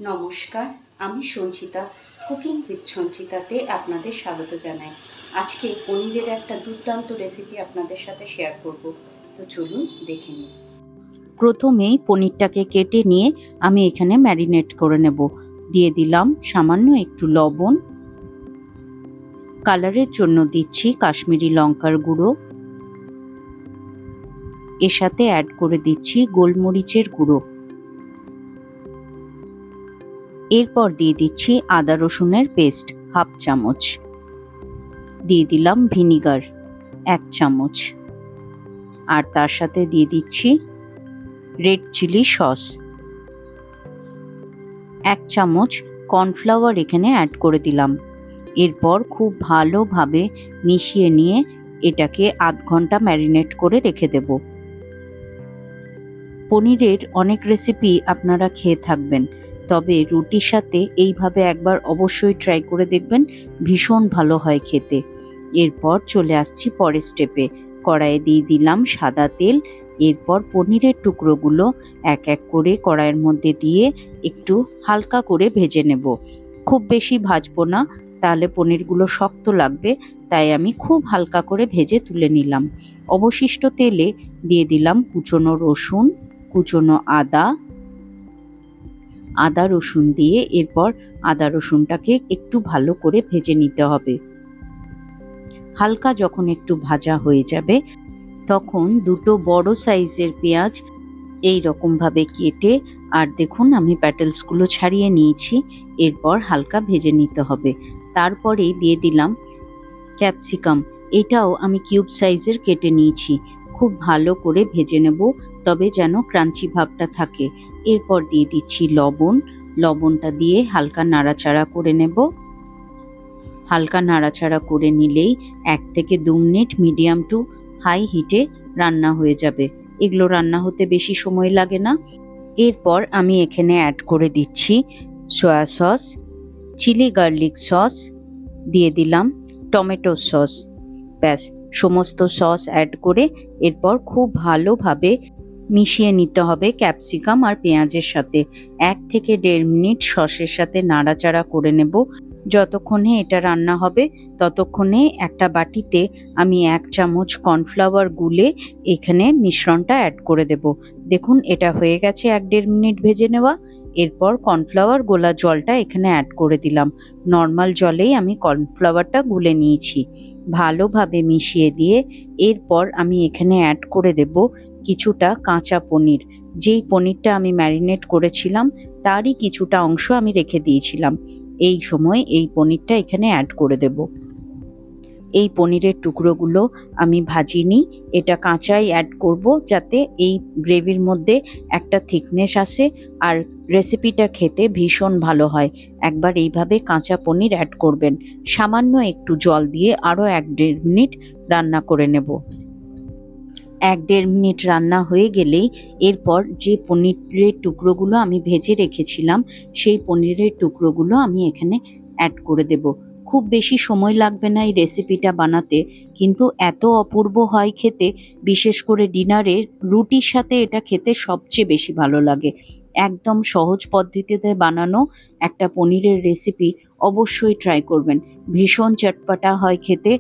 নমস্কার, আমি Sanchita. Cooking with সঞ্চিতাতে আপনাদের স্বাগত জানাই। আজকে পনিরের একটা দুর্দান্ত রেসিপি আপনাদের সাথে শেয়ার করব। তো চলুন দেখে নিই। প্রথমেই পনিরটাকে কেটে নিয়ে আমি এখানে ম্যারিনেট করে নেব। দিয়ে দিলাম সামান্য একটু লবণ, কালারের জন্য দিচ্ছি কাশ্মীরি লঙ্কার গুঁড়ো, এর সাথে অ্যাড করে দিচ্ছি গোলমরিচের গুঁড়ো। এরপর দিয়ে দিচ্ছি আদা রসুনের পেস্ট হাফ চামচ, দিয়ে দিলাম ভিনিগার 1 চামচ, আর তার সাথে দিয়ে দিচ্ছি রেড চিলি সস। 1 চামচ কর্নফ্লাওয়ার এখানে অ্যাড করে দিলাম। এরপর খুব ভালোভাবে মিশিয়ে নিয়ে এটাকে আধ ঘন্টা ম্যারিনেট করে রেখে দেব। পনিরের অনেক রেসিপি আপনারা খেয়ে থাকবেন, তবে রুটির সাথে এইভাবে একবার অবশ্যই ট্রাই করে দেখবেন, ভীষণ ভালো হয় খেতে। এরপর চলে আসছি পরের স্টেপে। কড়াইয়ে দিয়ে দিলাম সাদা তেল। এরপর পনিরের টুকরোগুলো এক এক করে কড়াইয়ের মধ্যে দিয়ে একটু হালকা করে ভেজে নেব। খুব বেশি ভাজবো না, তাহলে পনিরগুলো শক্ত লাগবে, তাই আমি খুব হালকা করে ভেজে তুলে নিলাম। অবশিষ্ট তেলে দিয়ে দিলাম কুচনো রসুন, কুচনো আদা রসুন দিয়ে এরপর আদা রসুনটাকে একটু ভালো করে ভেজে নিতে হবে। হালকা যখন একটু ভাজা হয়ে যাবে তখন দুটো বড় সাইজের পেঁয়াজ এই রকমভাবে কেটে, আর দেখুন আমি প্যাটেলসগুলো ছাড়িয়ে নিয়েছি, এরপর হালকা ভেজে নিতে হবে। তারপরে দিয়ে দিলাম ক্যাপসিকাম, এটাও আমি কিউব সাইজের কেটে নিয়েছি। খুব ভালো করে ভেজে নেব, তবে যেন ক্রাঞ্চি ভাবটা থাকে। এরপর দিয়ে দিচ্ছি লবণটা দিয়ে হালকা নাড়াচাড়া করে নেব। হালকা নাড়াচাড়া করে নিলেই 1 থেকে 2 মিনিট মিডিয়াম টু হাই হিটে রান্না হয়ে যাবে। এগুলো রান্না হতে বেশি সময় লাগে না। এরপর আমি এখানে অ্যাড করে দিচ্ছি soya sauce, chilli garlic sauce, দিয়ে দিলাম টমেটো সস। ব্যাস, সমস্ত সস অ্যাড করে এরপর খুব ভালোভাবে মিশিয়ে নিতে হবে ক্যাপসিকাম আর পেঁয়াজের সাথে। 1 থেকে 1.5 মিনিট সসের সাথে নাড়াচাড়া করে নেব। যতক্ষণে এটা রান্না হবে ততক্ষণে একটা বাটিতে আমি 1 চামচ কর্নফ্লাওয়ার গুলে এখানে মিশ্রণটা অ্যাড করে দেব। দেখুন এটা হয়ে গেছে 1-1.5 মিনিট ভেজে নেওয়া। এরপর কর্নফ্লাওয়ার গোলা জলটা এখানে অ্যাড করে দিলাম। নর্মাল জলেই আমি কর্নফ্লাওয়ারটা গুলে নিয়েছি। ভালোভাবে মিশিয়ে দিয়ে এরপর আমি এখানে অ্যাড করে দেব কিছুটা কাঁচা পনির। যেই পনিরটা আমি ম্যারিনেট করেছিলাম তারই কিছুটা অংশ আমি রেখে দিয়েছিলাম। এই সময় এই পনিরটা এখানে অ্যাড করে দেব। এই পনিরের টুকরোগুলো আমি ভাজিনি, এটা কাঁচাই অ্যাড করব, যাতে এই গ্রেভির মধ্যে একটা থিকনেস আসে আর রেসিপিটা খেতে ভীষণ ভালো হয়। একবার এইভাবে কাঁচা পনির অ্যাড করবেন। সামান্য একটু জল দিয়ে আরও 1-1.5 মিনিট রান্না করে নেব। 1-1.5 মিনিট রান্না হয়ে গেলেই এরপর যে পনিরের টুকরোগুলো আমি ভেজে রেখেছিলাম সেই পনিরের টুকরোগুলো আমি এখানে অ্যাড করে দেব। খুব বেশি সময় লাগবে না এই রেসিপিটা বানাতে, কিন্তু এত অপূর্ব হয় খেতে। বিশেষ করে ডিনারে রুটির সাথে এটা খেতে সবচেয়ে বেশি ভালো লাগে। একদম সহজ পদ্ধতিতে বানানো একটা পনিরের রেসিপি, অবশ্যই ট্রাই করবেন। ভীষণ চটপটা হয় খেতে,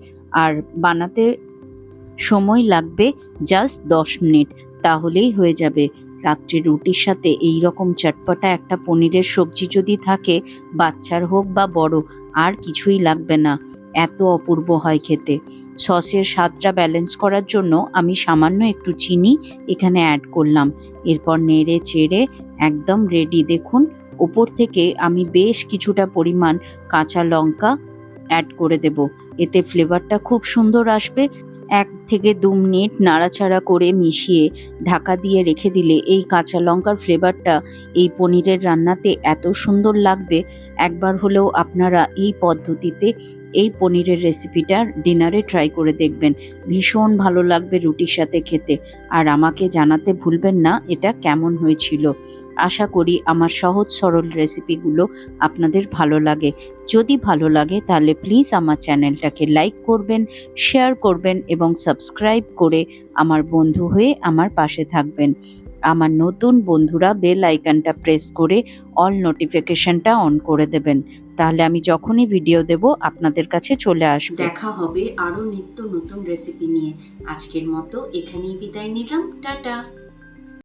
আর বানাতে সময় লাগবে জাস্ট 10 মিনিট, তাহলেই হয়ে যাবে। রাত্রে রুটির সাথে এই রকম চটপটা একটা পনিরের সবজি যদি থাকে, বাচ্চার হোক বা বড়, আর কিছুই লাগবে না। এত অপূর্ব হয় খেতে। সসের স্বাদটা ব্যালেন্স করার জন্য আমি সামান্য একটু চিনি এখানে অ্যাড করলাম। এরপর নেড়ে চেড়ে একদম রেডি। দেখুন ওপর থেকে আমি বেশ কিছুটা পরিমাণ কাঁচা লঙ্কা অ্যাড করে দেব, এতে ফ্লেভারটা খুব সুন্দর আসবে। 1 থেকে 2 মিনিট নাড়াচাড়া করে মিশিয়ে ঢাকা দিয়ে রেখে দিলে এই কাঁচা লঙ্কার ফ্লেভারটা এই পনিরের রান্নাতে এত সুন্দর লাগবে। একবার হলেও আপনারা এই পদ্ধতিতে এই পনিরের রেসিপিটা ডিনারে ট্রাই করে দেখবেন। ভীষণ ভালো লাগবে রুটির সাথে খেতে। আর আমাকে জানাতে ভুলবেন না এটা কেমন হয়েছিল। আশা করি আমার সহজ সরল রেসিপিগুলো আপনাদের ভালো লাগে। যদি ভালো লাগে তাহলে প্লিজ আমার চ্যানেলটাকে লাইক করবেন, শেয়ার করবেন এবং সাবস্ক্রাইব করে আমার বন্ধু হয়ে আমার পাশে থাকবেন। আমার নতুন বন্ধুরা বেল আইকনটা প্রেস করে অল নোটিফিকেশনটা অন করে দেবেন, তাহলে আমি যখনই ভিডিও দেব আপনাদের কাছে চলে আসবে। দেখা হবে আরও নিত্য নতুন রেসিপি নিয়ে। আজকের মতো এখানেই বিদায় নিলাম, টাটা।